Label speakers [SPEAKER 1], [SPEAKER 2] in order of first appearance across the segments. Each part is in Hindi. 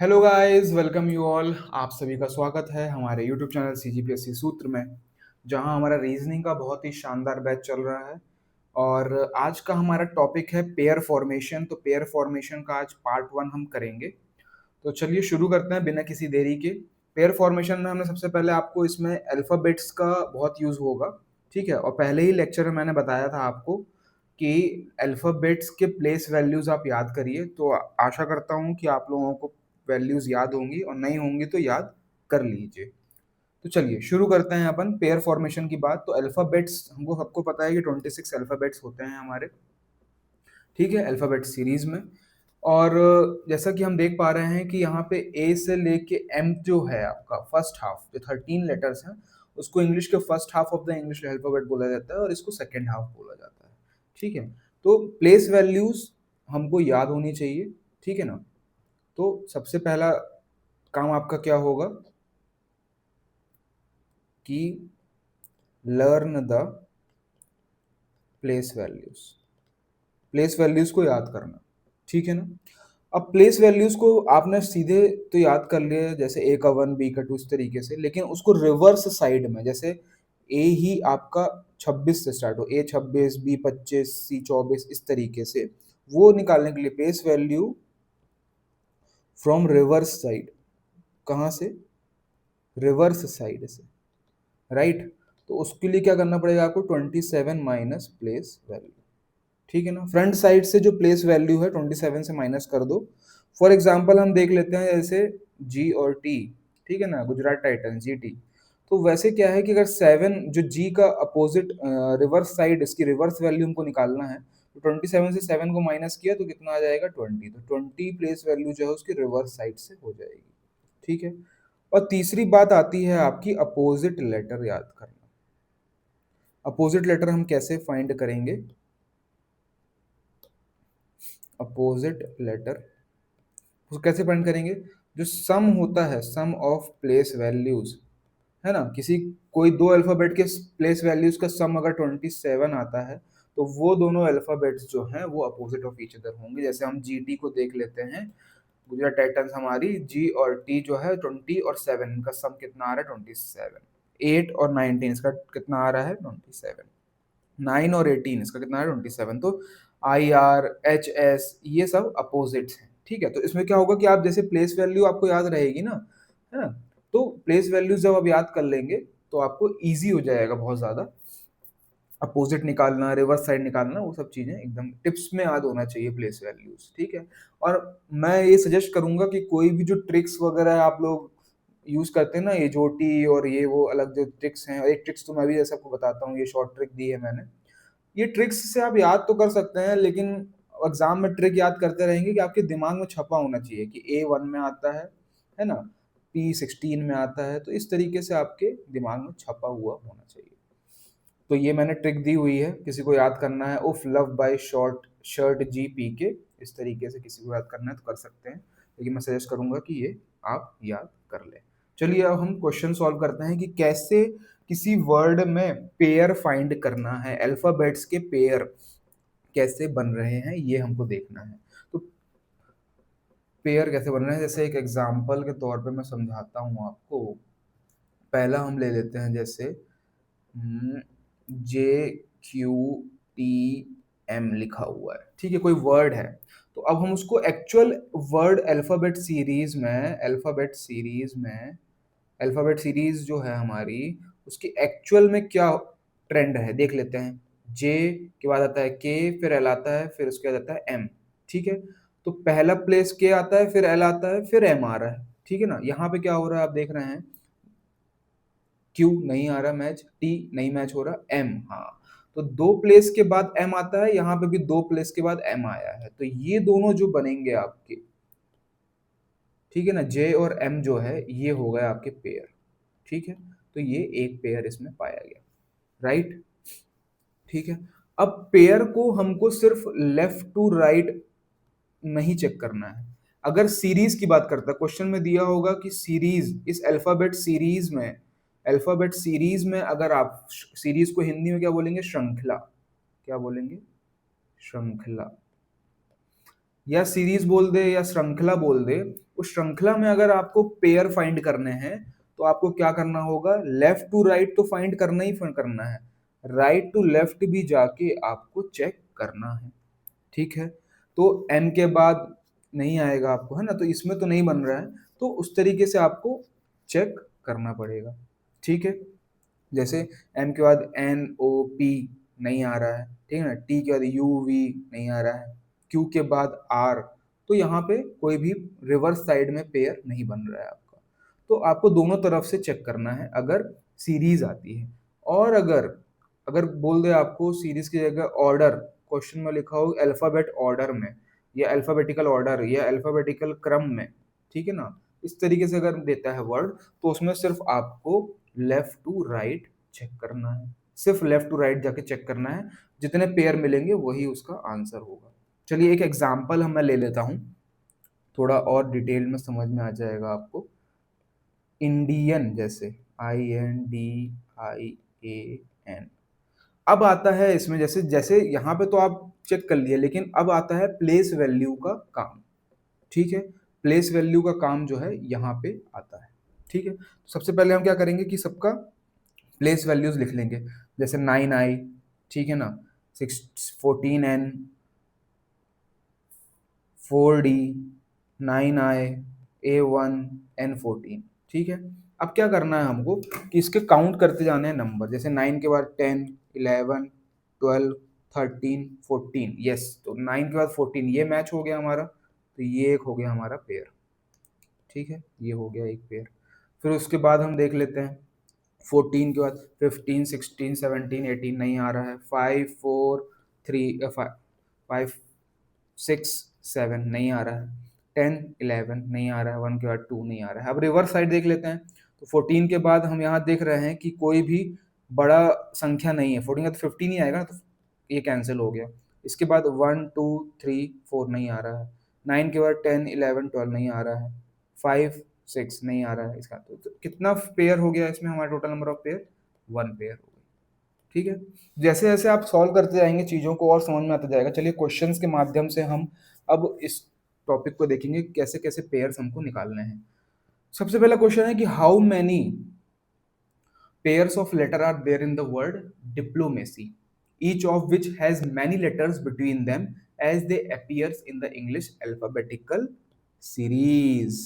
[SPEAKER 1] Hello guys, welcome you all. आप सभी का स्वागत है हमारे यूट्यूब चैनल सीजीपीएससी सूत्र में, जहां हमारा रीजनिंग का बहुत ही शानदार बैच चल रहा है। और आज का हमारा टॉपिक है पेयर फॉर्मेशन। तो पेयर फॉर्मेशन का आज पार्ट 1 हम करेंगे। तो चलिए शुरू करते हैं बिना किसी देरी के। पेयर फॉर्मेशन में हमने सबसे पहले आपको इसमें अल्फ़ाबेट्स का बहुत यूज़ होगा, ठीक है। और पहले ही लेक्चर में मैंने बताया था आपको कि अल्फ़ाबेट्स के प्लेस वैल्यूज़ आप याद करिए। तो आशा करता हूँ कि आप लोगों को वैल्यूज़ याद होंगी, और नहीं होंगी तो याद कर लीजिए। तो चलिए शुरू करते हैं अपन पेयर फॉर्मेशन की बात। तो अल्फ़ाबेट्स हमको सबको पता है कि 26 अल्फ़ाबेट्स होते हैं हमारे, ठीक है, अल्फ़ाबेट सीरीज़ में। और जैसा कि हम देख पा रहे हैं कि यहाँ पे ए से लेके एम जो है आपका फर्स्ट हाफ, जो 13 लेटर्स हैं, उसको इंग्लिश के first half of the English alphabet बोला जाता है, और इसको सेकंड हाफ बोला जाता है, ठीक है। तो प्लेस वैल्यूज़ हमको याद होनी चाहिए, ठीक है ना। तो सबसे पहला काम आपका क्या होगा कि learn the place values, place values को याद करना, ठीक है ना। अब प्लेस वैल्यूज को आपने सीधे तो याद कर लिया, जैसे ए का 1 बी का 2 इस तरीके से, लेकिन उसको रिवर्स साइड में, जैसे ए ही आपका 26 से स्टार्ट हो, ए 26 बी 25 सी 24 इस तरीके से, वो निकालने के लिए place value from reverse side, कहाँ से, रिवर्स साइड से, राइट। तो उसके लिए क्या करना पड़ेगा आपको, 27 माइनस प्लेस वैल्यू, ठीक है ना। फ्रंट साइड से जो प्लेस वैल्यू है 27 से माइनस कर दो। फॉर एग्जांपल हम देख लेते हैं जैसे जी और टी, ठीक है ना, गुजरात टाइटंस जी टी। तो वैसे क्या है कि अगर 7 जो जी का अपोजिट रिवर्स साइड, इसकी रिवर्स वैल्यू हमको निकालना है, तो 27 से 7 को माइनस किया तो कितना आ जाएगा, 20। तो 20 प्लेस वैल्यू जो है उसकी रिवर्स साइड से हो जाएगी, ठीक है। और तीसरी बात आती है आपकी अपोजिट लेटर याद करना। अपोजिट लेटर हम कैसे फाइंड करेंगे, अपोजिट लेटर उसको कैसे फाइंड करेंगे, जो सम होता है, सम ऑफ प्लेस वैल्यूज, है ना, किसी कोई दो अल्फाबेट के प्लेस वैल्यूज का सम अगर 27 आता है, तो वो दोनों अल्फाबेट्स जो हैं वो अपोजिट ऑफ ईच अदर होंगे। जैसे हम जी टी को देख लेते हैं, गुजरात टाइटंस हमारी जी और टी जो है 20 और 7 का सम कितना आ रहा है, 27। 8 और 19 इसका कितना आ रहा है, 27। 9 और 18 इसका कितना है, 27। तो आई आर एच एस ये सब अपोजिट्स हैं, ठीक है। तो इसमें क्या होगा कि आप जैसे प्लेस वैल्यू आपको याद रहेगी ना, है ना। तो प्लेस वैल्यू जब आप याद कर लेंगे तो आपको इजी हो जाएगा बहुत ज्यादा, अपोजिट निकालना, रिवर्स साइड निकालना, वो सब चीजें एकदम टिप्स में याद होना चाहिए प्लेस वैल्यूज, ठीक है। और मैं ये सजेस्ट करूंगा कि कोई भी जो ट्रिक्स वगैरह आप लोग यूज करते हैं ना, ये जोटी और ये वो अलग जो ट्रिक्स हैं, एक ट्रिक्स तो मैं भी जैसे आपको बताता हूँ, ये शॉर्ट ट्रिक दी है मैंने। ये ट्रिक्स से आप याद तो कर सकते हैं, लेकिन एग्जाम में ट्रिक याद करते रहेंगे कि आपके दिमाग में छपा होना चाहिए कि A1 में आता है ना, P16 में आता है, तो इस तरीके से आपके दिमाग में छपा हुआ होना चाहिए। तो ये मैंने ट्रिक दी हुई है, किसी को याद करना है, उफ love by short shirt G P K, इस तरीके से किसी को याद करना है तो कर सकते हैं, लेकिन मैं सजेस्ट करूंगा कि ये आप याद कर लें। चलिए अब हम क्वेश्चन सॉल्व करते हैं कि कैसे किसी वर्ड में पेयर फाइंड करना है, अल्फाबेट्स के पेयर कैसे बन रहे हैं ये हमको देखना है। तो पेयर कैसे बन रहे हैं, जैसे एक एग्जांपल के तौर पे मैं समझाता हूँ आपको। पहला हम ले लेते हैं जैसे जे क्यू टी एम लिखा हुआ है, ठीक है, कोई वर्ड है। तो अब हम उसको एक्चुअल वर्ड अल्फाबेट सीरीज जो है हमारी, उसकी एक्चुअल में क्या ट्रेंड है देख लेते हैं। जे के बाद आता है के, फिर एल आता है, फिर उसके बाद आता है एम, ठीक है। तो पहला प्लेस के आता है, फिर एल आता है, फिर एम आ रहा है, ठीक है ना। यहाँ पे क्या हो रहा है आप देख रहे हैं, क्यू नहीं आ रहा मैच, टी नहीं मैच हो रहा, एम हाँ। तो दो प्लेस के बाद एम आता है, यहाँ पे भी दो प्लेस के बाद एम आया है, तो ये दोनों जो बनेंगे आपके, ठीक है ना, जे और एम जो है ये हो गए आपके पेयर, ठीक है। तो ये एक पेयर इसमें पाया गया, राइट, ठीक है। अब पेयर को हमको सिर्फ लेफ्ट टू राइट नहीं चेक करना है। अगर सीरीज की बात करता है, क्वेश्चन में दिया होगा कि सीरीज, इस अल्फाबेट सीरीज में अगर आप, सीरीज को हिंदी में क्या बोलेंगे, श्रृंखला, क्या बोलेंगे, श्रृंखला। या सीरीज बोल दे या श्रृंखला बोल दे, उस श्रृंखला में अगर आपको पेयर फाइंड करने हैं तो आपको क्या करना होगा, लेफ्ट टू राइट तो फाइंड करना ही करना है, राइट टू लेफ्ट भी जाके आपको चेक करना है। ठीक है, तो n के बाद नहीं आएगा आपको, है ना, तो इसमें तो नहीं बन रहा है, तो उस तरीके से आपको चेक करना पड़ेगा। ठीक है, जैसे m के बाद n o p नहीं आ रहा है, ठीक है ना, t के बाद u v नहीं आ रहा है, q के बाद r, तो यहाँ पे कोई भी रिवर्स साइड में पेयर नहीं बन रहा है आपका। तो आपको दोनों तरफ से चेक करना है अगर सीरीज आती है। और अगर अगर बोल दे आपको सीरीज की जगह ऑर्डर, क्वेश्चन में लिखा हो अल्फाबेट ऑर्डर में, या अल्फाबेटिकल ऑर्डर, या अल्फाबेटिकल क्रम में, ठीक है ना, इस तरीके से अगर देता है वर्ड, तो उसमें सिर्फ आपको लेफ्ट टू राइट चेक करना है, सिर्फ लेफ्ट टू राइट जाके चेक करना है, जितने पेयर मिलेंगे वही उसका आंसर होगा। चलिए एक एग्जाम्पल हम मैं ले लेता हूँ, थोड़ा और डिटेल में समझ में आ जाएगा आपको। इंडियन, जैसे INDIAN, अब आता है इसमें, जैसे जैसे यहाँ पे तो आप चेक कर लिए, लेकिन अब आता है प्लेस वैल्यू का काम। ठीक है, प्लेस वैल्यू का काम जो है यहाँ पे आता है। ठीक है, तो सबसे पहले हम क्या करेंगे कि सबका प्लेस वैल्यूज लिख लेंगे, जैसे 9i, ठीक है ना, 14n, 4d, 9i, A1, N14। ठीक है, अब क्या करना है हमको कि इसके काउंट करते जाने हैं नंबर, जैसे 9 के बाद 10, 11, 12, 13, 14, यस, तो 9 के बाद 14 ये मैच हो गया हमारा, तो ये एक हो गया हमारा पेयर। ठीक है, ये हो गया एक पेयर। फिर उसके बाद हम देख लेते हैं 14 के बाद 15, 16, 17, 18 नहीं आ रहा है, 5, 4, 3, 5, 6, 7 नहीं आ रहा है, 10, 11 नहीं आ रहा है, 1 के बाद 2 नहीं आ रहा है। अब रिवर्स साइड देख लेते हैं, तो 14 के बाद हम यहाँ देख रहे हैं कि कोई भी बड़ा संख्या नहीं है, 14 का तो 15 ही आएगा, तो ये कैंसिल हो गया। इसके बाद 1, 2, 3, 4 नहीं आ रहा है, 9 के बाद 10, 11, 12 नहीं आ रहा है, 5, 6 नहीं आ रहा है इसका, तो कितना पेयर हो गया इसमें हमारा total number of pair, 1 pair हो गया। ठीक है, जैसे जैसे आप सॉल्व करते जाएंगे चीज़ों को और समझ में आता जाएगा। चलिए क्वेश्चंस के माध्यम से हम अब इस टॉपिक को देखेंगे, कैसे कैसे पेयर्स हमको निकालने हैं। सबसे पहला क्वेश्चन है कि how many pairs of letter are there in the word diplomacy, each of which has many letters between them as they appears in the English alphabetical series।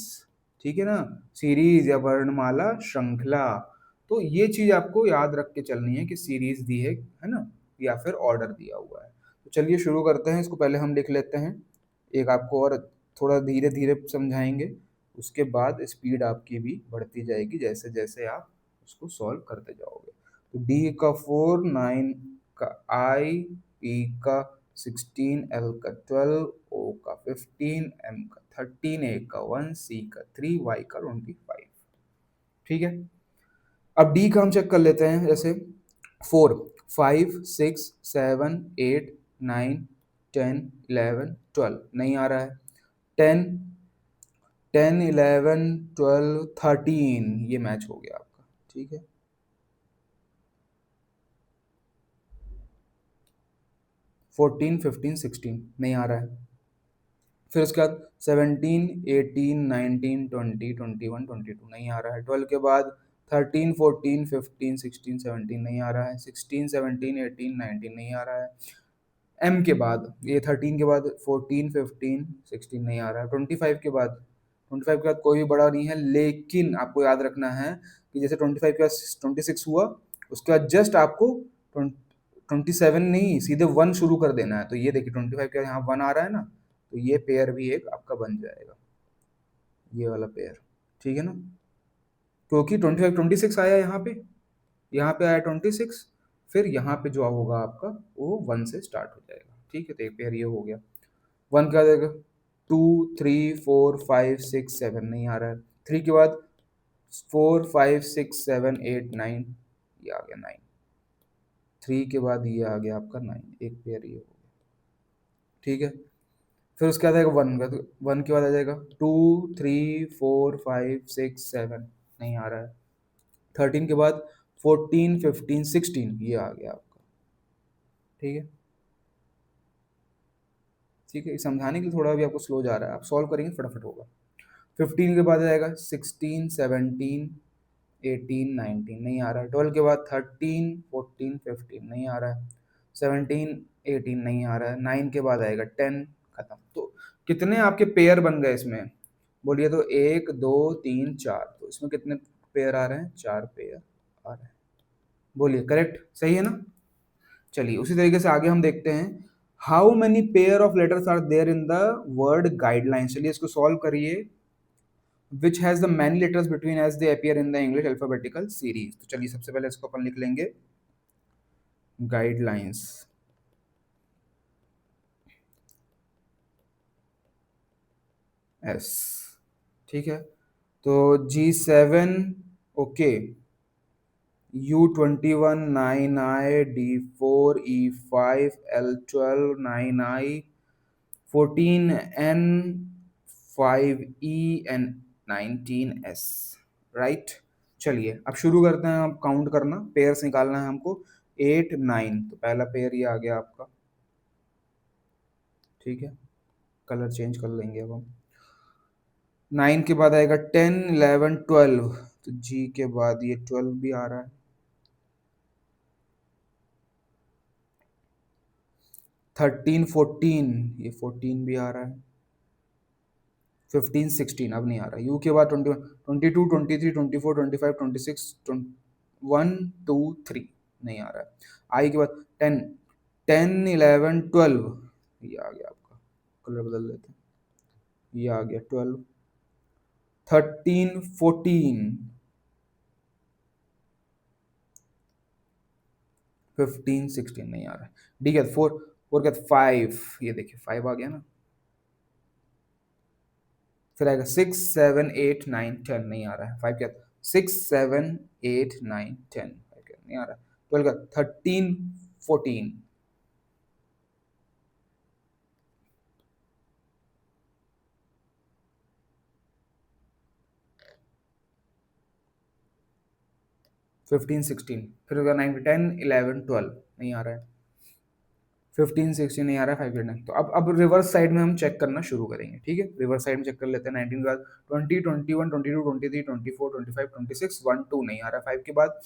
[SPEAKER 1] ठीक है ना, सीरीज या वर्णमाला श्रृंखला, तो ये चीज आपको याद रख के चलनी है कि सीरीज दी है ना, या फिर ऑर्डर दिया हुआ है। तो चलिए शुरू करते हैं, इसको पहले हम लिख लेते हैं, एक आपको और थोड़ा धीरे धीरे समझाएंगे, उसके बाद स्पीड आपकी भी बढ़ती जाएगी जैसे जैसे आप उसको सॉल्व करते जाओगे। तो डी का 4, 9 का आई, पी का 16, एल का 12, ओ का 15, एम का 13, ए का 1, सी का 3, वाई का 25। ठीक है, अब डी का हम चेक कर लेते हैं, जैसे 4, 5, 6, 7, 8, 9, 10, 11, 12 नहीं आ रहा है, 10, 10, 11, 12, 13 ये मैच हो गया आपका। ठीक है, 14, 15, 16 नहीं आ रहा है, फिर उसके बाद 17, 18, 19, 20, 21, 22 नहीं आ रहा है, 12 के बाद 13, 14, 15, 16, 17 नहीं आ रहा है, 16, 17, 18, 19 नहीं आ रहा है, एम के बाद ये 13 के बाद 14, 15, 16 नहीं आ रहा है, 25 के बाद, 25 के बाद कोई भी बड़ा नहीं है, लेकिन आपको याद रखना है कि जैसे 25 के बाद 26 हुआ, उसके बाद जस्ट आपको 27 नहीं, सीधे 1 शुरू कर देना है। तो ये देखिए 25 के बाद यहाँ 1 आ रहा है ना, तो ये पेयर भी एक आपका बन जाएगा, ये वाला पेयर। ठीक है ना, क्योंकि 25, 26 आया यहाँ पे आया 26, फिर यहाँ पे जो होगा आपका वो 1 से स्टार्ट हो जाएगा। ठीक है, तो एक पेयर ये हो गया। 1 क्या देगा, 2, 3, 4, 5, 6, 7 नहीं आ रहा है, 3 के बाद 4, 5, 6, 7, 8, 9 ये आ गया 9, 3 के बाद ये आ गया आपका 9, एक पेयर ये हो गया। ठीक है, फिर उसके बाद आएगा 1 का, तो 1 के बाद आ जाएगा 2, 3, 4, 5, 6, 7 नहीं आ रहा है, 13 के बाद 14, 15, 16 ये आ गया आपका। ठीक है, ठीक है, समझाने के लिए थोड़ा भी आपको स्लो जा रहा है, आप सॉल्व करेंगे फटाफट होगा। 15 के बाद आएगा 16 17 18 19 नहीं आ रहा है। 12 के बाद 13 14 15 नहीं आ रहा है। 17 18 नहीं आ रहा है। 9 के बाद आएगा 10, खत्म। तो कितने आपके पेयर बन गए इसमें बोलिए तो? 1 2 3 4, तो इसमें कितने पेयर आ रहे हैं? 4 पेयर आ रहे हैं। बोलिए करेक्ट, सही है ना? चलिए उसी तरीके से आगे हम देखते हैं, how many pair of letters are there in the word guideline. चलिए इसको सॉल्व करिए। which has the many letters between as they appear in the English alphabetical series। तो चलिए सबसे पहले इसको अपन लिख लेंगे गाइडलाइंस। एस, ठीक है। तो G7 okay, U21 9I, D4 E5 L12 9I 14 N 5E and 19S, right. चलिए अब शुरू करते हैं, अब काउंट करना, पेयर्स निकालना है हमको। 8 9, तो पहला पेयर ये आ गया आपका, ठीक है। कलर चेंज कर लेंगे अब हम। 9 के बाद आएगा 10 11 12, तो जी के बाद ये 12 भी आ रहा है। 13 14, ये 14 भी आ रहा है। 15 16 अब नहीं आ रहा। यू के बाद 21 22 23 24 25 26 1 2 3 नहीं आ रहा है। आई के बाद 10 10 11 12, ये आ गया आपका। कलर बदल देते हैं, ये आ गया 12। 13 14 15 16 नहीं आ रहा है। ठीक है, 4 4 के 5, ये देखिए 5 आ गया ना। फिर आएगा 6 7 8 9 10 नहीं आ रहा है। 5 क्या? 6 7 8 9 10 नहीं आ रहा है। 12 का 13 14, 15 16, फिर होगा 9 10 11 12 नहीं आ रहा है। 15 16 नहीं आ रहा है। 5 9, तो अब रिवर्स साइड में हम चेक करना शुरू करेंगे, ठीक है। रिवर्स साइड में चेक कर लेते हैं। 19 के बाद 20 21 22 23 24 25 26 1 2 नहीं आ रहा है। 5 के बाद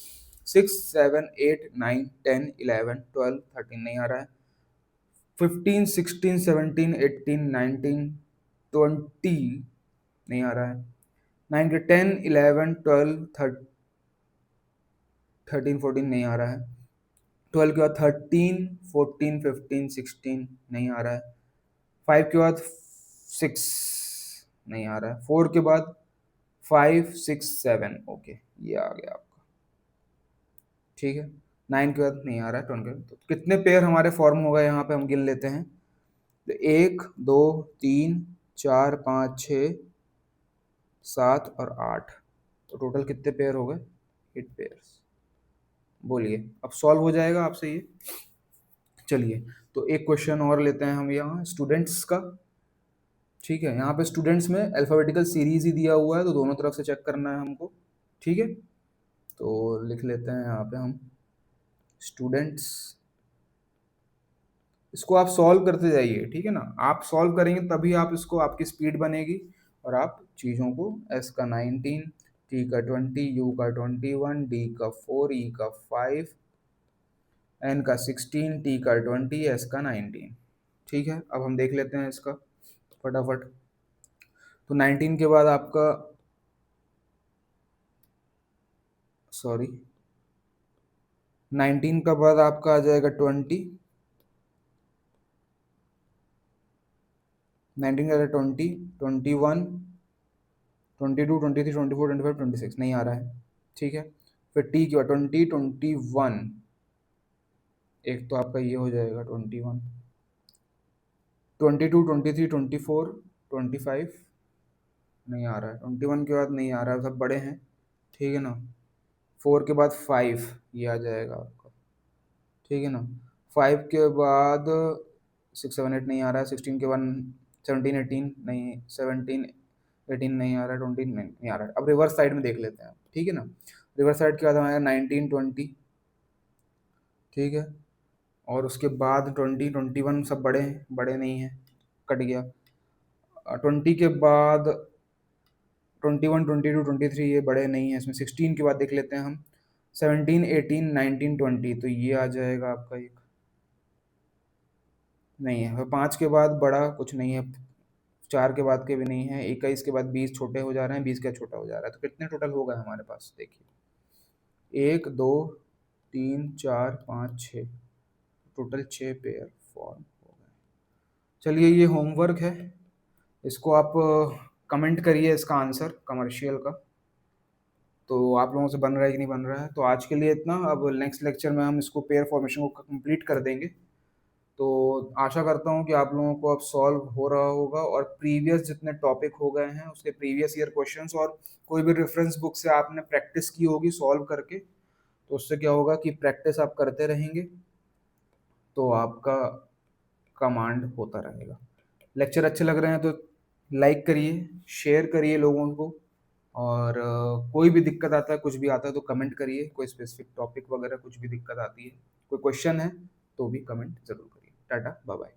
[SPEAKER 1] 6 7 8 9 10 11 12 13 नहीं आ रहा है। 15 16 17 18 19 20 नहीं आ रहा है। 9 के 10 11 12 13 14 नहीं आ रहा है। 12 के बाद 13 14 15 16 नहीं आ रहा है। 5 के बाद 6 नहीं आ रहा है। 4 के बाद 5 6 7, ओके ये आ गया आपका, ठीक है। 9 के बाद नहीं आ रहा है। 10 के बाद तो कितने पेयर हमारे फॉर्म हो गए यहाँ पे हम गिन लेते हैं। तो 1 2 3 4 5 6 7 और 8, तो टोटल कितने पेयर हो गए? 8 पेयर्स। बोलिए अब सॉल्व हो जाएगा आपसे ये। चलिए तो एक क्वेश्चन और लेते हैं हम यहाँ स्टूडेंट्स का, ठीक है। यहाँ पे स्टूडेंट्स में अल्फाबेटिकल सीरीज ही दिया हुआ है, तो दोनों तरफ से चेक करना है हमको, ठीक है। तो लिख लेते हैं यहाँ पे हम स्टूडेंट्स। इसको आप सॉल्व करते जाइए, ठीक है ना। आप सॉल्व करेंगे तभी आप इसको, आपकी स्पीड बनेगी और आप चीज़ों को, एस का 19, टी का 20, यू का 21, डी का 4, ई का 5, एन का 16, टी का 20, एस का 19, ठीक है। अब हम देख लेते हैं इसका फटाफट। तो 19 के बाद आपका, सॉरी 19 का बाद आपका आ जाएगा 20, 19 का 20 21 22 23 24 25 26 नहीं आ रहा है, ठीक है। फिर टी के बाद 20 21, एक तो आपका ये हो जाएगा 21 22 23 24 25 नहीं आ रहा है। 21 के बाद नहीं आ रहा है, सब बड़े हैं, ठीक है ना। 4 के बाद 5 ये आ जाएगा आपका, ठीक है ना। 5 के बाद 6 7 8 नहीं आ रहा है। 16 के बाद 17 18 नहीं, 17 18 नहीं आ रहा है। 20 नहीं आ रहा है। अब रिवर्स साइड में देख लेते हैं, ठीक है ना। रिवर्स साइड के बाद हमारा 19 20, ठीक है। और उसके बाद 20 21 सब बड़े हैं, बड़े नहीं हैं, कट गया। 20 के बाद 21, 22, 23 ये बड़े नहीं है, इसमें 16 के बाद देख लेते हैं हम। 17, 18, 19, 20, तो ये आ जाएगा आपका एक, नहीं है। 5 के बाद बड़ा कुछ नहीं है, 4 के बाद के भी नहीं है, 21 के बाद 20 छोटे हो जा रहे हैं, 20 का छोटा हो जा रहा है। तो कितने टोटल हो गए हमारे पास देखिए, 1, 2, 3, 4, 5, 6, टोटल 6 पेयर फॉर्म हो गए। चलिए ये होमवर्क है, इसको आप कमेंट करिए इसका आंसर कमर्शियल का, तो आप लोगों से बन रहा है कि नहीं बन रहा है। तो आज के लिए इतना, अब नेक्स्ट लेक्चर में हम इसको पेयर फॉर्मेशन को कंप्लीट कर देंगे। तो आशा करता हूँ कि आप लोगों को अब सॉल्व हो रहा होगा, और प्रीवियस जितने टॉपिक हो गए हैं उसके प्रीवियस ईयर क्वेश्चंस और कोई भी रेफरेंस बुक से आपने प्रैक्टिस की होगी सॉल्व करके, तो उससे क्या होगा कि प्रैक्टिस आप करते रहेंगे तो आपका कमांड होता रहेगा। लेक्चर अच्छे लग रहे हैं तो लाइक करिए, शेयर करिए लोगों को, और कोई भी दिक्कत आता है, कुछ भी आता है तो कमेंट करिए, कोई स्पेसिफिक टॉपिक वगैरह कुछ भी दिक्कत आती है, कोई क्वेश्चन है तो भी कमेंट ज़रूर करिए। Tata, bye bye.